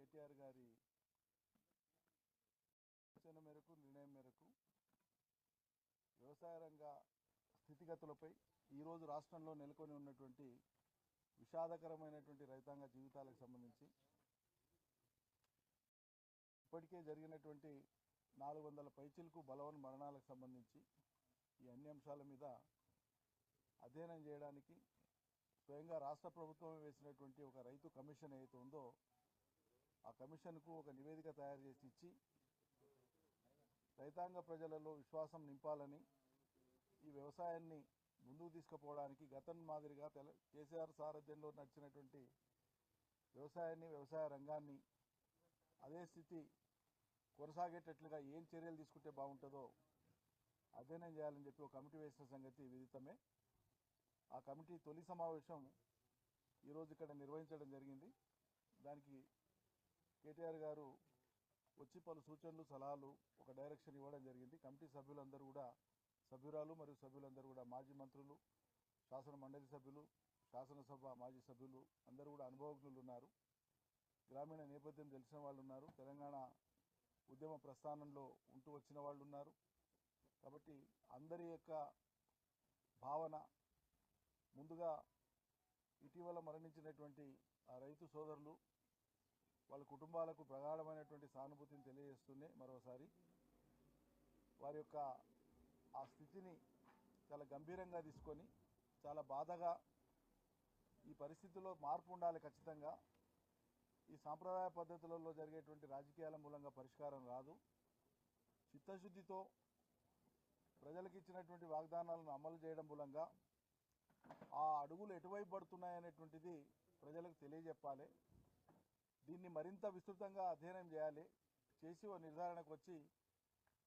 కేటీఆర్ గారి సూచన మేరకు నిర్ణయం మేరకు వ్యవసాయ రంగ స్థితిగతులపై ఈరోజు రాష్ట్రంలో నెలకొని ఉన్నటువంటి విషాదకరమైనటువంటి రైతాంగ జీవితాలకు సంబంధించి ఇప్పటికే జరిగినటువంటి 400 పైచిలకు బలవన్ మరణాలకు సంబంధించి ఈ అన్ని అంశాల మీద అధ్యయనం చేయడానికి స్వయంగా రాష్ట్ర ప్రభుత్వం వేసినటువంటి ఒక రైతు కమిషన్ ఏదైతే ఉందో ఆ కమిషన్కు ఒక నివేదిక తయారు చేసి ఇచ్చి రైతాంగ ప్రజలలో విశ్వాసం నింపాలని ఈ వ్యవసాయాన్ని ముందుకు తీసుకుపోవడానికి గతం మాదిరిగా కేసీఆర్ సారథ్యంలో నడిచినటువంటి వ్యవసాయాన్ని వ్యవసాయ రంగాన్ని అదే స్థితి కొనసాగేటట్లుగా ఏం చర్యలు తీసుకుంటే బాగుంటుందో అధ్యయనం చేయాలని చెప్పి ఒక కమిటీ వేసిన సంగతి విదితమే. ఆ కమిటీ తొలి సమావేశం ఈరోజు ఇక్కడ నిర్వహించడం జరిగింది. దానికి కేటీఆర్ గారు వచ్చి పలు సూచనలు సలహాలు ఒక డైరెక్షన్ ఇవ్వడం జరిగింది. కమిటీ సభ్యులందరూ కూడా సభ్యురాలు మరియు సభ్యులందరూ కూడా మాజీ మంత్రులు, శాసన మండలి సభ్యులు, శాసనసభ మాజీ సభ్యులు అందరూ కూడా అనుభవజ్ఞులు ఉన్నారు. గ్రామీణ నేపథ్యం తెలిసిన వాళ్ళు ఉన్నారు. తెలంగాణ ఉద్యమ ప్రస్థానంలో ఉంటూ వచ్చిన వాళ్ళు ఉన్నారు. కాబట్టి అందరి యొక్క భావన ముందుగా ఇటీవల మరణించినటువంటి ఆ రైతు సోదరులు వాళ్ళ కుటుంబాలకు ప్రగాఢమైనటువంటి సానుభూతిని తెలియజేస్తూనే మరోసారి వారి యొక్క ఆ స్థితిని చాలా గంభీరంగా తీసుకొని చాలా బాధగా ఈ పరిస్థితుల్లో మార్పు ఉండాలి. ఖచ్చితంగా ఈ సాంప్రదాయ పద్ధతులలో జరిగేటువంటి రాజకీయాల మూలంగా పరిష్కారం రాదు. చిత్తశుద్ధితో ప్రజలకు ఇచ్చినటువంటి వాగ్దానాలను అమలు చేయడం మూలంగా ఆ అడుగులు ఎటువైపు పడుతున్నాయనేటువంటిది ప్రజలకు తెలియజెప్పాలి. దీన్ని మరింత విస్తృతంగా అధ్యయనం చేయాలి. చేసి ఓ నిర్ధారణకు వచ్చి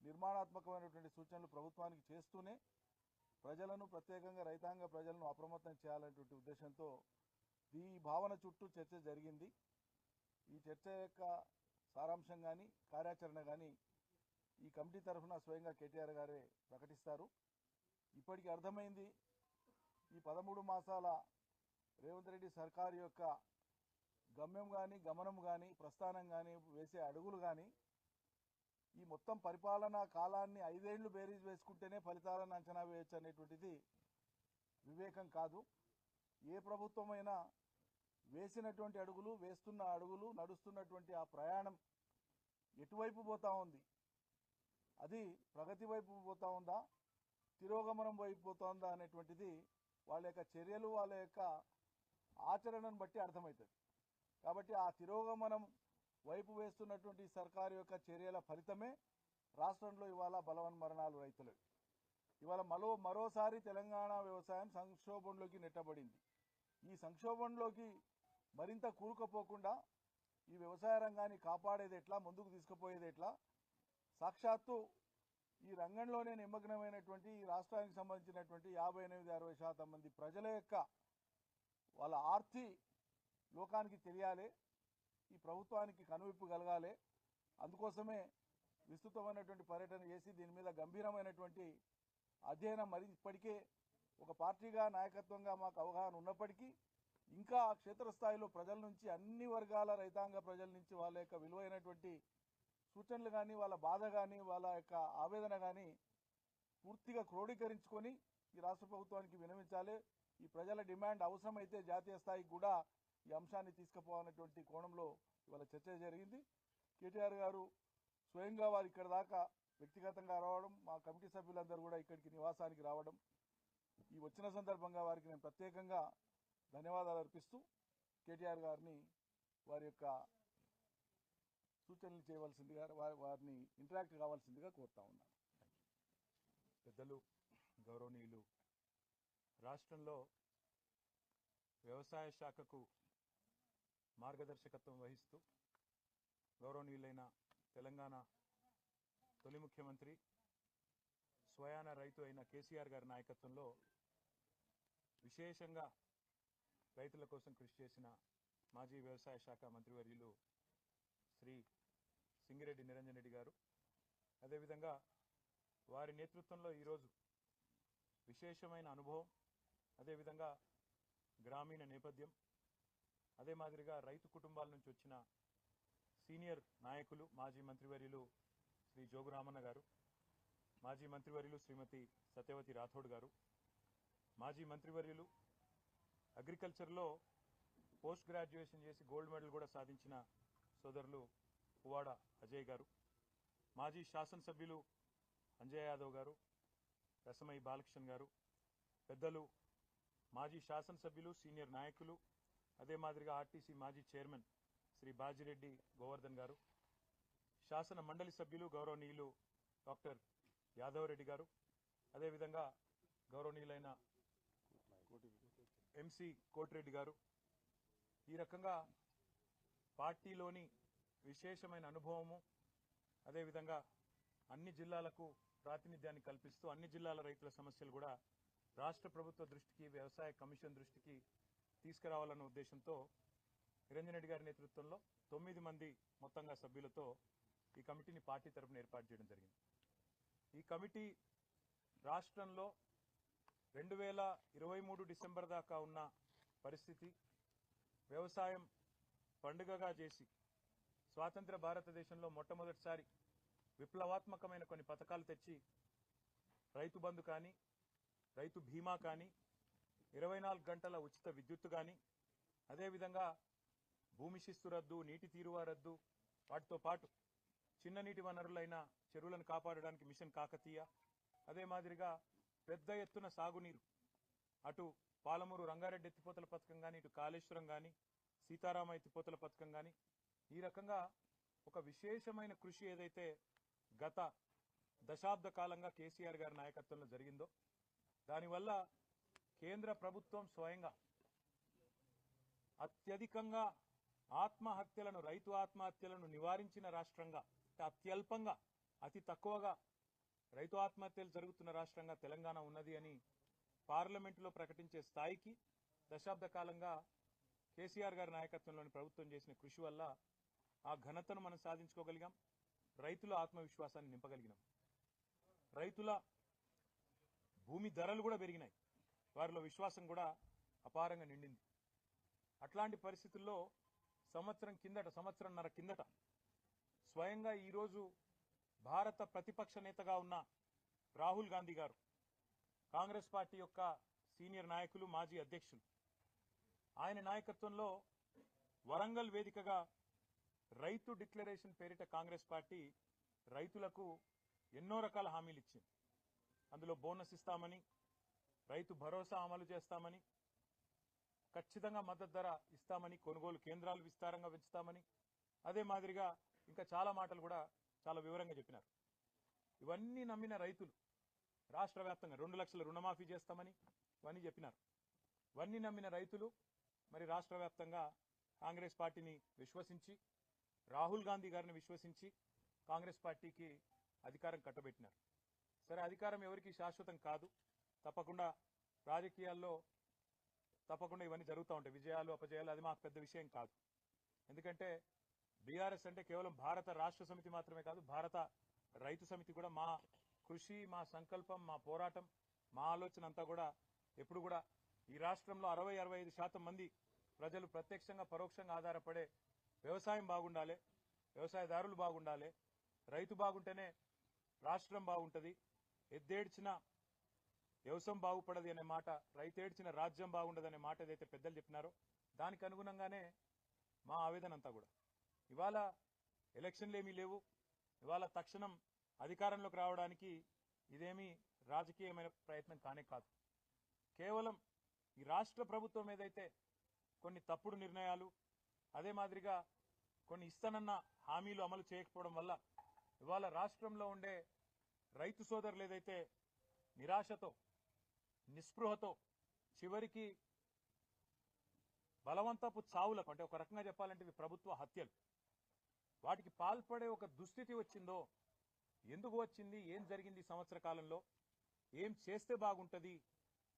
నిర్మాణాత్మకమైనటువంటి సూచనలు ప్రభుత్వానికి చేస్తూనే ప్రజలను ప్రత్యేకంగా రైతాంగ ప్రజలను అప్రమత్తం చేయాలనేటువంటి ఉద్దేశంతో ఈ భావన చుట్టూ చర్చ జరిగింది. ఈ చర్చ యొక్క సారాంశం కానీ కార్యాచరణ కానీ ఈ కమిటీ తరఫున స్వయంగా కేటీఆర్ గారే ప్రకటిస్తారు. ఇప్పటికీ అర్థమైంది ఈ 13 మాసాల రేవంత్ రెడ్డి సర్కారు యొక్క గమ్యం కానీ గమనం కానీ ప్రస్థానం కానీ వేసే అడుగులు కానీ ఈ మొత్తం పరిపాలనా కాలాన్ని 5 ఏళ్లు బేరీజ్ వేసుకుంటేనే ఫలితాలను అంచనా వేయచ్చు అనేటువంటిది వివేకం కాదు. ఏ ప్రభుత్వమైనా వేసినటువంటి అడుగులు, వేస్తున్న అడుగులు, నడుస్తున్నటువంటి ఆ ప్రయాణం ఎటువైపు పోతా ఉంది, అది ప్రగతి వైపు పోతా ఉందా, తిరోగమనం వైపు పోతా ఉందా అనేటువంటిది వాళ్ళ యొక్క చర్యలు, వాళ్ళ యొక్క ఆచరణను బట్టి అర్థమవుతుంది. కాబట్టి ఆ తిరోగమనం వైపు వేస్తున్నటువంటి సర్కారు యొక్క చర్యల ఫలితమే రాష్ట్రంలో ఇవాళ బలవన్ మరణాలు రైతులకు. ఇవాళ మరోసారి తెలంగాణ వ్యవసాయం సంక్షోభంలోకి నెట్టబడింది. ఈ సంక్షోభంలోకి మరింత కూరుకుపోకుండా ఈ వ్యవసాయ రంగాన్ని కాపాడేది ఎట్లా, ముందుకు తీసుకుపోయేది ఎట్లా, సాక్షాత్తు ఈ రంగంలోనే నిమగ్నమైనటువంటి ఈ రాష్ట్రానికి సంబంధించినటువంటి 58-60% మంది ప్రజల యొక్క వాళ్ళ ఆర్తి లోకానికి తెలియాలి, ఈ ప్రభుత్వానికి కనువిప్పు కలగాలి. అందుకోసమే విస్తృతమైనటువంటి పర్యటన చేసి దీని మీద గంభీరమైనటువంటి అధ్యయనం మరి ఇప్పటికే ఒక పార్టీగా నాయకత్వంగా మాకు అవగాహన ఉన్నప్పటికీ ఇంకా క్షేత్రస్థాయిలో ప్రజల నుంచి అన్ని వర్గాల రైతాంగ ప్రజల నుంచి వాళ్ళ యొక్క విలువైనటువంటి సూచనలు కానీ, వాళ్ళ బాధ కానీ, వాళ్ళ యొక్క ఆవేదన కానీ పూర్తిగా క్రోడీకరించుకొని ఈ రాష్ట్ర ప్రభుత్వానికి విన్నవించాలి. ఈ ప్రజల డిమాండ్ అవసరమైతే జాతీయ స్థాయికి కూడా ఈ అంశాన్ని తీసుకుపోవాలనేటువంటి కోణంలో ఇవాళ చర్చ జరిగింది. కేటీఆర్ గారు స్వయంగా వారు ఇక్కడ దాకా వ్యక్తిగతంగా రావడం, మా కమిటీ సభ్యులందరూ కూడా ఇక్కడికి నివాసానికి రావడం, ఈ వచ్చిన సందర్భంగా వారికి నేను ప్రత్యేకంగా ధన్యవాదాలు అర్పిస్తూ కేటీఆర్ గారిని వారి యొక్క సూచనలు చేయవలసిందిగా, వారిని ఇంటరాక్ట్ కావాల్సిందిగా కోరుతా ఉన్నాను. పెద్దలు, గౌరవనీయులు, రాష్ట్రంలో వ్యవసాయ శాఖకు మార్గదర్శకత్వం వహిస్తూ గౌరవనీయులైన తెలంగాణ తొలి ముఖ్యమంత్రి స్వయాన రైతు అయిన కేసీఆర్ గారి నాయకత్వంలో విశేషంగా రైతుల కోసం కృషి చేసిన మాజీ వ్యవసాయ శాఖ మంత్రివర్యులు శ్రీ సింగిరెడ్డి నిరంజన్ రెడ్డి గారు, అదేవిధంగా వారి నేతృత్వంలో ఈరోజు విశేషమైన అనుభవం, అదేవిధంగా గ్రామీణ నేపథ్యం, అదే మాదిరిగా రైతు కుటుంబాల నుంచి వచ్చిన సీనియర్ నాయకులు మాజీ మంత్రివర్యులు శ్రీ జోగు రామన్న గారు, మాజీ మంత్రివర్యులు శ్రీమతి సత్యవతి రాథోడ్ గారు, మాజీ మంత్రివర్యులు అగ్రికల్చర్లో పోస్ట్ గ్రాడ్యుయేషన్ చేసి గోల్డ్ మెడల్ కూడా సాధించిన సోదరులు పువ్వాడ అజయ్ గారు, మాజీ శాసనసభ్యులు అంజయ్ యాదవ్ గారు, రసమయి బాలకృష్ణ గారు, పెద్దలు మాజీ శాసనసభ్యులు సీనియర్ నాయకులు, అదే మాదిరిగా ఆర్టీసీ మాజీ చైర్మన్ శ్రీ బాజిరెడ్డి గోవర్ధన్ గారు, శాసన మండలి సభ్యులు గౌరవనీయులు డాక్టర్ యాదవ్ రెడ్డి గారు, అదేవిధంగా గౌరవనీయులైన ఎంసీ కోటిరెడ్డి గారు, ఈ రకంగా పార్టీలోని విశేషమైన అనుభవము, అదేవిధంగా అన్ని జిల్లాలకు ప్రాతినిధ్యాన్ని కల్పిస్తూ అన్ని జిల్లాల రైతుల సమస్యలు కూడా రాష్ట్ర ప్రభుత్వ దృష్టికి, వ్యవసాయ కమిషన్ దృష్టికి తీసుకురావాలన్న ఉద్దేశంతో నిరంజన్ రెడ్డి గారి నేతృత్వంలో 9 మంది మొత్తంగా సభ్యులతో ఈ కమిటీని పార్టీ తరఫున ఏర్పాటు చేయడం జరిగింది. ఈ కమిటీ రాష్ట్రంలో 2023 డిసెంబర్ దాకా ఉన్న పరిస్థితి, వ్యవసాయం పండుగగా చేసి స్వాతంత్ర భారతదేశంలో మొట్టమొదటిసారి విప్లవాత్మకమైన కొన్ని పథకాలు తెచ్చి రైతు బంధు కానీ, రైతు బీమా కానీ, 24 గంటల ఉచిత విద్యుత్తు కానీ, అదేవిధంగా భూమి శిస్తు రద్దు, నీటి తీరువా రద్దు, వాటితో పాటు చిన్న నీటి వనరులైన చెరువులను కాపాడడానికి మిషన్ కాకతీయ, అదే మాదిరిగా పెద్ద ఎత్తున సాగునీరు, అటు పాలమూరు రంగారెడ్డి ఎత్తిపోతల పథకం కానీ, ఇటు కాళేశ్వరం కానీ, సీతారామ ఎత్తిపోతల పథకం కానీ, ఈ రకంగా ఒక విశేషమైన కృషి ఏదైతే గత దశాబ్ద కాలంగా కేసీఆర్ గారి నాయకత్వంలో జరిగిందో, దానివల్ల కేంద్ర ప్రభుత్వం స్వయంగా అత్యధికంగా ఆత్మహత్యలను, రైతు ఆత్మహత్యలను నివారించిన రాష్ట్రంగా, అత్యల్పంగా, అతి తక్కువగా రైతు ఆత్మహత్యలు జరుగుతున్న రాష్ట్రంగా తెలంగాణ ఉన్నది అని పార్లమెంటులో ప్రకటించే స్థాయికి దశాబ్ద కాలంగా కేసీఆర్ గారి నాయకత్వంలోని ప్రభుత్వం చేసిన కృషి వల్ల ఆ ఘనతను మనం సాధించుకోగలిగాం. రైతుల ఆత్మవిశ్వాసాన్ని నింపగలిగినాం. రైతుల భూమి ధరలు కూడా పెరిగినాయి, వారిలో విశ్వాసం కూడా అపారంగా నిండింది. అట్లాంటి పరిస్థితుల్లో సంవత్సరంన్నర కిందట స్వయంగా ఈరోజు భారత ప్రతిపక్ష నేతగా ఉన్న రాహుల్ గాంధీ గారు, కాంగ్రెస్ పార్టీ యొక్క సీనియర్ నాయకులు, మాజీ అధ్యక్షులు, ఆయన నాయకత్వంలో వరంగల్ వేదికగా రైతు డిక్లరేషన్ పేరిట కాంగ్రెస్ పార్టీ రైతులకు ఎన్నో రకాల హామీలు ఇచ్చింది. అందులో బోనస్ ఇస్తామని, రైతు భరోసా అమలు చేస్తామని, ఖచ్చితంగా మద్దతు ధర ఇస్తామని, కొనుగోలు కేంద్రాలు విస్తారంగా పెంచుతామని, అదే మాదిరిగా ఇంకా చాలా మాటలు కూడా చాలా వివరంగా చెప్పినారు. ఇవన్నీ నమ్మిన రైతులు రాష్ట్ర వ్యాప్తంగా 2 లక్షల రుణమాఫీ చేస్తామని ఇవన్నీ చెప్పినారు. ఇవన్నీ నమ్మిన రైతులు మరి రాష్ట్ర వ్యాప్తంగా కాంగ్రెస్ పార్టీని విశ్వసించి, రాహుల్ గాంధీ గారిని విశ్వసించి కాంగ్రెస్ పార్టీకి అధికారం కట్టబెట్టినారు. సరే, అధికారం ఎవరికి శాశ్వతం కాదు, తప్పకుండా రాజకీయాల్లో తప్పకుండా ఇవన్నీ జరుగుతూ ఉంటాయి, విజయాలు అపజయాలు, అది మాకు పెద్ద విషయం కాదు. ఎందుకంటే బీఆర్ఎస్ అంటే కేవలం భారత రాష్ట్ర సమితి మాత్రమే కాదు, భారత రైతు సమితి కూడా. మా కృషి, మా సంకల్పం, మా పోరాటం, మా ఆలోచన అంతా కూడా ఎప్పుడు కూడా ఈ రాష్ట్రంలో 60-65% మంది ప్రజలు ప్రత్యక్షంగా పరోక్షంగా ఆధారపడే వ్యవసాయం బాగుండాలి, వ్యవసాయదారులు బాగుండాలి, రైతు బాగుంటేనే రాష్ట్రం బాగుంటుంది, ఎద్దేడ్చిన వ్యవసాయం బాగుపడది అనే మాట, రైతేడ్చిన రాజ్యం బాగుండదు అనే మాట ఏదైతే పెద్దలు చెప్పినారో దానికి అనుగుణంగానే మా ఆవేదన అంతా కూడా. ఇవాళ ఎలక్షన్లు ఏమీ లేవు, ఇవాళ తక్షణం అధికారంలోకి రావడానికి ఇదేమీ రాజకీయమైన ప్రయత్నం కానే కాదు. కేవలం ఈ రాష్ట్ర ప్రభుత్వం ఏదైతే కొన్ని తప్పుడు నిర్ణయాలు, అదే మాదిరిగా కొన్ని ఇస్తానన్న హామీలు అమలు చేయకపోవడం వల్ల ఇవాళ రాష్ట్రంలో ఉండే రైతు సోదరులు ఏదైతే నిరాశతో, నిస్పృహతో, చివరికి బలవంతపు చావులకు, అంటే ఒక రకంగా చెప్పాలంటే ఇవి ప్రభుత్వ హత్యలు, వాటికి పాల్పడే ఒక దుస్థితి వచ్చిందో, ఎందుకు వచ్చింది, ఏం జరిగింది ఈ సంవత్సర కాలంలో, ఏం చేస్తే బాగుంటుంది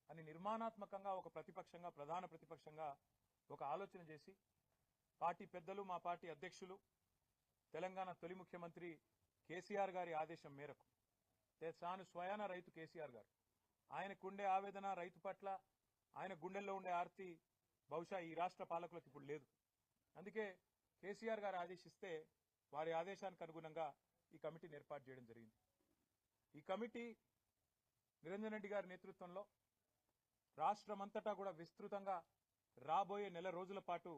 అని నిర్మాణాత్మకంగా ఒక ప్రతిపక్షంగా, ప్రధాన ప్రతిపక్షంగా ఒక ఆలోచన చేసి పార్టీ పెద్దలు, మా పార్టీ అధ్యక్షులు, తెలంగాణ తొలి ముఖ్యమంత్రి కేసీఆర్ గారి ఆదేశం మేరకు, తాను స్వయాన రైతు కేసీఆర్ గారు, ఆయనకుండే ఆవేదన రైతు పట్ల, ఆయన గుండెల్లో ఉండే ఆర్తి బహుశా ఈ రాష్ట్ర పాలకులకు ఇప్పుడు లేదు. అందుకే కేసీఆర్ గారు ఆదేశిస్తే వారి ఆదేశానికి అనుగుణంగా ఈ కమిటీని ఏర్పాటు చేయడం జరిగింది. ఈ కమిటీ నిరంజన్ రెడ్డి గారి నేతృత్వంలో రాష్ట్రమంతటా కూడా విస్తృతంగా రాబోయే నెల రోజుల పాటు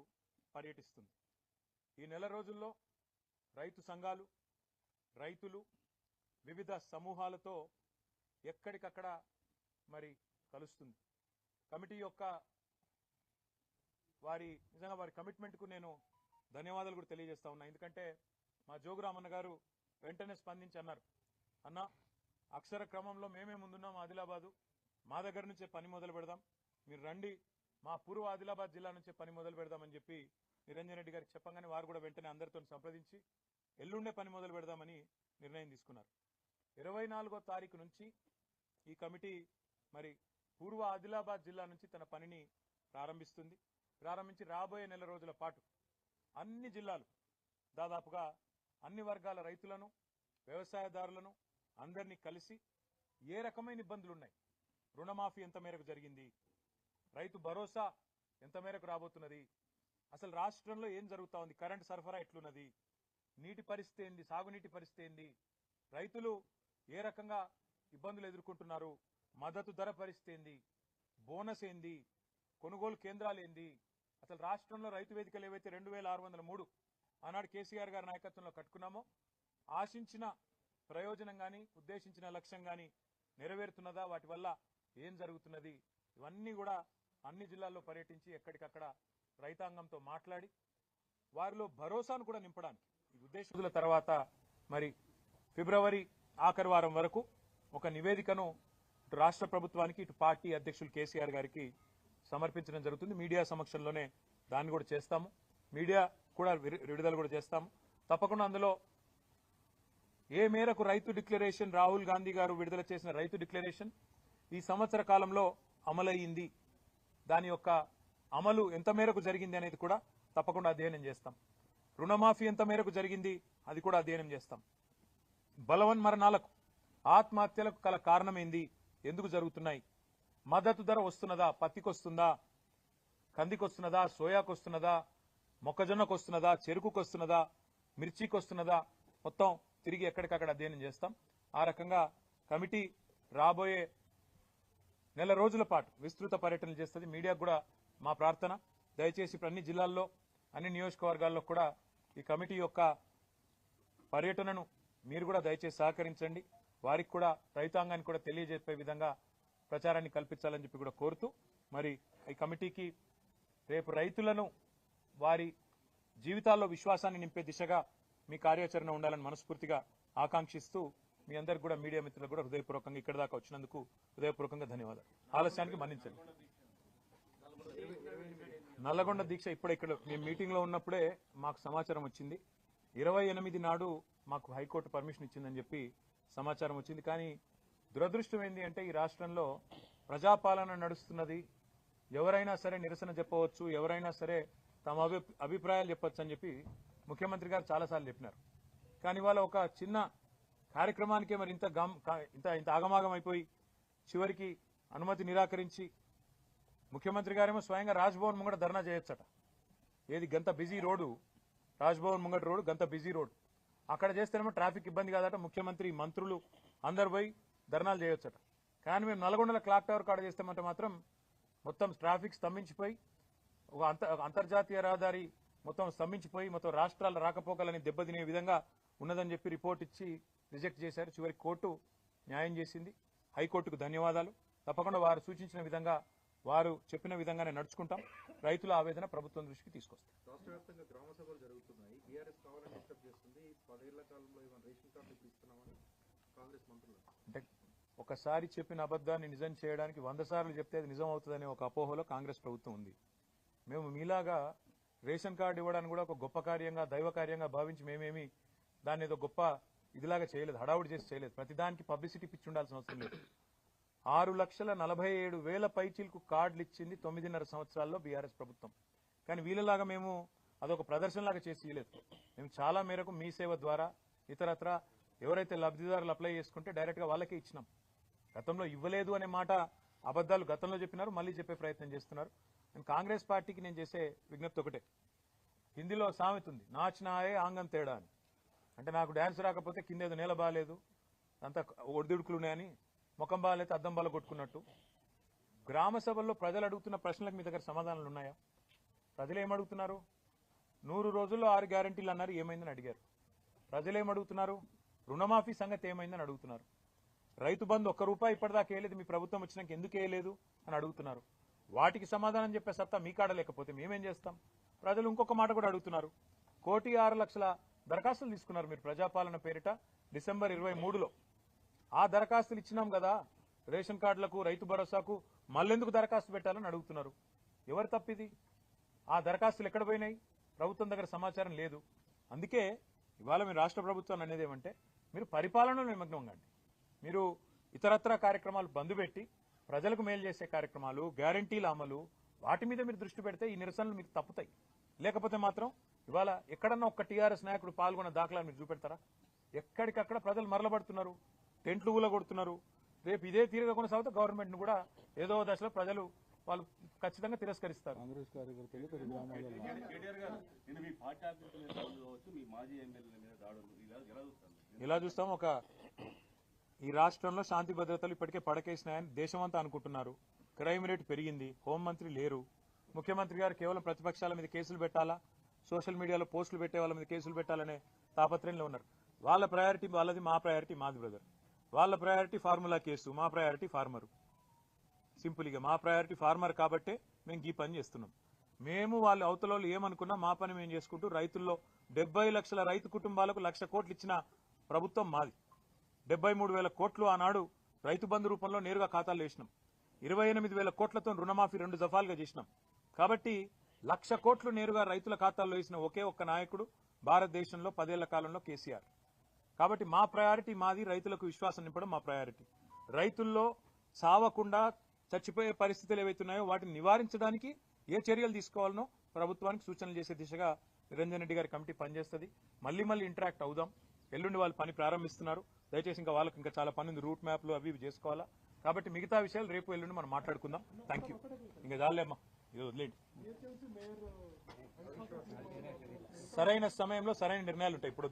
పర్యటిస్తుంది. ఈ నెల రోజుల్లో రైతు సంఘాలు, రైతులు, వివిధ సమూహాలతో ఎక్కడికక్కడ మరి కలుస్తుంది. కమిటీ యొక్క నిజంగా వారి కమిట్మెంట్కు నేను ధన్యవాదాలు కూడా తెలియజేస్తా ఉన్నా. ఎందుకంటే మా జోగురామన్న గారు వెంటనే స్పందించి అన్నారు, అన్న అక్షర క్రమంలో మేమే ముందున్నాం ఆదిలాబాదు, మా దగ్గర నుంచే పని మొదలు పెడదాం, మీరు రండి, మా పూర్వ ఆదిలాబాద్ జిల్లా నుంచే పని మొదలు పెడదామని చెప్పి నిరంజన్ రెడ్డి గారికి చెప్పగానే వారు కూడా వెంటనే అందరితో సంప్రదించి ఎల్లుండే పని మొదలు పెడదామని నిర్ణయం తీసుకున్నారు. 24వ తారీఖు నుంచి ఈ కమిటీ మరి పూర్వ ఆదిలాబాద్ జిల్లా నుంచి తన పనిని ప్రారంభించి రాబోయే నెల రోజుల పాటు అన్ని జిల్లాలు దాదాపుగా అన్ని వర్గాల రైతులను, వ్యవసాయదారులను అందరినీ కలిసి ఏ రకమైన ఇబ్బందులు ఉన్నాయి, రుణమాఫీ ఎంత మేరకు జరిగింది, రైతు భరోసా ఎంత మేరకు రాబోతున్నది, అసలు రాష్ట్రంలో ఏం జరుగుతా ఉంది, కరెంటు సరఫరా ఎట్లున్నది, నీటి పరిస్థితి ఏంది, సాగునీటి పరిస్థితి ఏంది, రైతులు ఏ రకంగా ఇబ్బందులు ఎదుర్కొంటున్నారు, మద్దతు ధర పరిస్థితి ఏంది, బోనస్ ఏంది, కొనుగోలు కేంద్రాలు ఏంది, అసలు రాష్ట్రంలో రైతు వేదికలు ఏవైతే 2603 ఆనాడు కేసీఆర్ గారి నాయకత్వంలో కట్టుకున్నామో ఆశించిన ప్రయోజనం కానీ ఉద్దేశించిన లక్ష్యం కానీ నెరవేరుతున్నదా, వాటి వల్ల ఏం జరుగుతున్నది, ఇవన్నీ కూడా అన్ని జిల్లాల్లో పర్యటించి ఎక్కడికక్కడ రైతాంగంతో మాట్లాడి వారిలో భరోసాను కూడా నింపడానికి ఈ ఉద్దేశం తర్వాత మరి ఫిబ్రవరి ఆఖరి వారం వరకు ఒక నివేదికను ఇటు రాష్ట్ర ప్రభుత్వానికి, ఇటు పార్టీ అధ్యక్షులు కేసీఆర్ గారికి సమర్పించడం జరుగుతుంది. మీడియా సమక్షంలోనే దాన్ని కూడా చేస్తాము, మీడియా కూడా విడుదల కూడా చేస్తాము. తప్పకుండా అందులో ఏ మేరకు రైతు డిక్లరేషన్, రాహుల్ గాంధీ గారు విడుదల చేసిన రైతు డిక్లరేషన్ ఈ సంవత్సర కాలంలో అమలయ్యింది, దాని యొక్క అమలు ఎంత మేరకు జరిగింది అనేది కూడా తప్పకుండా అధ్యయనం చేస్తాం. రుణమాఫీ ఎంత మేరకు జరిగింది అది కూడా అధ్యయనం చేస్తాం. బలవన్మరణాలకు, ఆత్మహత్యలకు గల కారణం ఏంది, ఎందుకు జరుగుతున్నాయి, మద్దతు ధర వస్తున్నదా, పత్తికి వస్తుందా, కందికి వస్తున్నదా, సోయాకు వస్తున్నదా, మొక్కజొన్నకు వస్తున్నదా, చెరుకుకు వస్తున్నదా, మిర్చికి వస్తున్నదా, మొత్తం తిరిగి ఎక్కడికక్కడ అధ్యయనం చేస్తాం. ఆ రకంగా కమిటీ రాబోయే నెల రోజుల పాటు విస్తృత పర్యటనలు చేస్తుంది. మీడియాకు కూడా మా ప్రార్థన, దయచేసి ఇప్పుడు అన్ని జిల్లాల్లో, అన్ని నియోజకవర్గాల్లో కూడా ఈ కమిటీ యొక్క పర్యటనను మీరు కూడా దయచేసి సహకరించండి. వారికి కూడా, రైతాంగానికి కూడా తెలియజెప్పే విధంగా ప్రచారాన్ని కల్పించాలని చెప్పి కూడా కోరుతూ, మరి ఈ కమిటీకి రేపు రైతులను వారి జీవితాల్లో విశ్వాసాన్ని నింపే దిశగా మీ కార్యాచరణ ఉండాలని మనస్ఫూర్తిగా ఆకాంక్షిస్తూ మీ అందరికి కూడా, మీడియా మిత్రులకు కూడా హృదయపూర్వకంగా ఇక్కడ దాకా వచ్చినందుకు హృదయపూర్వకంగా ధన్యవాదాలు. ఆలస్యానికి మన్నించండి. నల్లగొండ దీక్ష ఇప్పుడు ఇక్కడ మేము మీటింగ్ లో ఉన్నప్పుడే మాకు సమాచారం వచ్చింది. 28 నాడు మాకు హైకోర్టు పర్మిషన్ ఇచ్చిందని చెప్పి సమాచారం వచ్చింది. కానీ దురదృష్టం ఏంటి అంటే ఈ రాష్ట్రంలో ప్రజాపాలన నడుస్తున్నది, ఎవరైనా సరే నిరసన చెప్పవచ్చు, ఎవరైనా సరే తమ అభిప్రాయాలు చెప్పొచ్చు అని చెప్పి ముఖ్యమంత్రి గారు చాలాసార్లు చెప్పినారు. కానీ వాళ్ళ ఒక చిన్న కార్యక్రమానికే మరి ఇంత ఆగమాగం అయిపోయి చివరికి అనుమతి నిరాకరించి ముఖ్యమంత్రి గారేమో స్వయంగా రాజ్భవన్ ముంగట ధర్నా చేయొచ్చట. ఏది గంత బిజీ రోడ్డు, రాజ్భవన్ ముంగట రోడ్డు గంత బిజీ రోడ్డు, అక్కడ చేస్తేనేమో ట్రాఫిక్ ఇబ్బంది కాదట, ముఖ్యమంత్రి మంత్రులు అందరు పోయి ధర్నాలు చేయొచ్చట. కానీ మేము నల్గొండల క్లాక్ టవర్ కాడ చేస్తామంటే మాత్రం మొత్తం ట్రాఫిక్ స్తంభించిపోయి, ఒక అంతర్జాతీయ రహదారి మొత్తం స్తంభించిపోయి మొత్తం రాష్ట్రాల రాకపోకలని దెబ్బతినే విధంగా ఉన్నదని చెప్పి రిపోర్ట్ ఇచ్చి రిజెక్ట్ చేశారు. చివరికి కోర్టు న్యాయం చేసింది. హైకోర్టుకు ధన్యవాదాలు. తప్పకుండా వారు సూచించిన విధంగా, వారు చెప్పిన విధంగానే నడుచుకుంటాం. రైతుల ఆవేదన ప్రభుత్వం దృష్టికి తీసుకొస్తాం. రాష్ట్ర వ్యాప్తంగా గ్రామ సభలు జరుగుతున్నాయి. బీఆర్ఎస్ కావాలని డిస్టర్బ్ చేస్తుంది. 10 ఏళ్ల కాలంలో ఏమైనా రేషన్ కార్డులు ఇస్తున్నామని కాంగ్రెస్ మంత్రులు అంటే ఒకసారి చెప్పిన అబద్ధాన్ని నిజం చేయడానికి 100 సార్లు చెప్తే అది నిజం అవుతుందనే ఒక అపోహలో కాంగ్రెస్ ప్రభుత్వం ఉంది. మేము మీలాగా రేషన్ కార్డు ఇవ్వడానికి కూడా ఒక గొప్ప కార్యంగా, దైవ కార్యంగా భావించి మేమేమి దాన్ని ఏదో గొప్ప ఇదిలాగా చేయలేదు, హడావుడి చేసి చేయలేదు. ప్రతిదానికి పబ్లిసిటీ పిచ్చి ఉండాల్సిన అవసరం లేదు. 6,47,000 పైచీలకు కార్డులు ఇచ్చింది 9.5 సంవత్సరాల్లో బీఆర్ఎస్ ప్రభుత్వం. కానీ వీళ్ళలాగా మేము అదొక ప్రదర్శనలాగా చేసి ఇవ్వలేదు. మేము చాలా మేరకు మీ సేవ ద్వారా ఇతరత్ర ఎవరైతే లబ్ధిదారులు అప్లై చేసుకుంటే డైరెక్ట్గా వాళ్ళకే ఇచ్చినాం. గతంలో ఇవ్వలేదు అనే మాట అబద్ధాలు గతంలో చెప్పినారు, మళ్ళీ చెప్పే ప్రయత్నం చేస్తున్నారు. నేను కాంగ్రెస్ పార్టీకి నేను చేసే విజ్ఞప్తి ఒకటే, హిందీలో సామెత ఉంది, నాచినాయే ఆంగం తేడా అని. అంటే నాకు డ్యాన్స్ రాకపోతే కింద ఏదో నేల బాగాలేదు, అంతా ఒడిదుడుకులు ఉన్నాయని, ముఖం బాగాలేదు అద్దం బాగా కొట్టుకున్నట్టు. గ్రామ సభల్లో ప్రజలు అడుగుతున్న ప్రశ్నలకు మీ దగ్గర సమాధానాలు ఉన్నాయా? ప్రజలు ఏమడుగుతున్నారు? 100 రోజుల్లో 6 గ్యారంటీలు అన్నారు, ఏమైందని అడిగారు. ప్రజలు ఏమడుగుతున్నారు? రుణమాఫీ సంగతి ఏమైందని అడుగుతున్నారు. రైతు బంధు ₹1 ఇప్పటిదాకా వేయలేదు, మీ ప్రభుత్వం వచ్చినాక ఎందుకు వేయలేదు అని అడుగుతున్నారు. వాటికి సమాధానం చెప్పే సత్తా మీ కాడ లేకపోతే మేమేం చేస్తాం? ప్రజలు ఇంకొక మాట కూడా అడుగుతున్నారు. 1,06,00,000 దరఖాస్తులు తీసుకున్నారు మీరు ప్రజాపాలన పేరిట డిసెంబర్ 23లో. ఆ దరఖాస్తులు ఇచ్చినాం కదా, రేషన్ కార్డులకు, రైతు భరోసాకు మళ్ళెందుకు దరఖాస్తు పెట్టాలని అడుగుతున్నారు. ఎవరు తప్పిది? ఆ దరఖాస్తులు ఎక్కడ పోయినాయి? ప్రభుత్వం దగ్గర సమాచారం లేదు. అందుకే ఇవాళ మీరు రాష్ట్ర ప్రభుత్వాన్ని అనేది ఏమంటే, మీరు పరిపాలనలో నిమగ్నం కండి. మీరు ఇతరత్ర కార్యక్రమాలు బంద్ పెట్టి ప్రజలకు మేలు చేసే కార్యక్రమాలు, గ్యారంటీల అమలు, వాటి మీద మీరు దృష్టి పెడితే ఈ నిరసనలు మీకు తప్పుతాయి. లేకపోతే మాత్రం ఇవాళ ఎక్కడన్నా ఒక్క టీఆర్ఎస్ నాయకుడు పాల్గొన్న దాఖలాలు మీరు చూపెడతారా? ఎక్కడికక్కడ ప్రజలు మరలబడుతున్నారు, టెంట్లు ఊలగొడుతున్నారు. రేపు ఇదే తీరుగా కొనసాగితే గవర్నమెంట్ ను కూడా ఏదో దశలో ప్రజలు వాళ్ళు ఖచ్చితంగా తిరస్కరిస్తారు. కాంగ్రెస్ కార్యకర్తలు కొన్ని గ్రామాలలో ఇలా చూస్తాం. ఈ రాష్ట్రంలో శాంతి భద్రతలు ఇప్పటికే పడకేసినాయని దేశమంతా అనుకుంటున్నారు. క్రైమ్ రేట్ పెరిగింది, హోంమంత్రి లేరు, ముఖ్యమంత్రి గారు కేవలం ప్రతిపక్షాల మీద కేసులు పెట్టాలా, సోషల్ మీడియాలో పోస్టులు పెట్టే వాళ్ళ మీద కేసులు పెట్టాలనే తాపత్రయంలో ఉన్నారు. వాళ్ళ ప్రయారిటీ వాళ్ళది, మా ప్రయారిటీ మాది బ్రదర్. వాళ్ళ ప్రయారిటీ ఫార్ములా కేసు, మా ప్రయారిటీ ఫార్మరు. సింపుల్గా మా ప్రయారిటీ ఫార్మర్ కాబట్టే మేము ఈ పని చేస్తున్నాం. మేము వాళ్ళు అవతల వాళ్ళు ఏమనుకున్నా మా పని మేము చేసుకుంటూ రైతుల్లో 70 లక్షల రైతు కుటుంబాలకు 1,00,000 కోట్లు ఇచ్చిన ప్రభుత్వం మాది. 73,000 కోట్లు ఆనాడు రైతు బంధు రూపంలో నేరుగా ఖాతాల్లో వేసినాం. 28,000 కోట్లతో రుణమాఫీ 2 దఫాలుగా చేసినాం. కాబట్టి 1,00,000 కోట్లు నేరుగా రైతుల ఖాతాల్లో వేసిన ఒకే ఒక్క నాయకుడు భారతదేశంలో 10 ఏళ్ల కాలంలో కేసీఆర్. కాబట్టి మా ప్రయారిటీ మాది, రైతులకు విశ్వాసం నింపడం మా ప్రయారిటీ. రైతుల్లో సావకుండా చచ్చిపోయే పరిస్థితులు ఏవైతున్నాయో వాటిని నివారించడానికి ఏ చర్యలు తీసుకోవాలనో ప్రభుత్వానికి సూచనలు చేసే దిశగా నిరంజన్ రెడ్డి గారి కమిటీ పనిచేస్తుంది. మళ్ళీ ఇంటరాక్ట్ అవుదాం. ఎల్లుండి వాళ్ళు పని ప్రారంభిస్తున్నారు. దయచేసి ఇంకా వాళ్ళకి ఇంకా చాలా పని ఉంది, రూట్ మ్యాప్లు అవి చేసుకోవాలా. కాబట్టి మిగతా విషయాలు రేపు ఎల్లుండి మనం మాట్లాడుకుందాం. Thank you. ఇంకా చాలేమ్మా, ఇది వదిలేండి. సరైన సమయంలో సరైన నిర్ణయాలు ఉంటాయి. ఇప్పుడు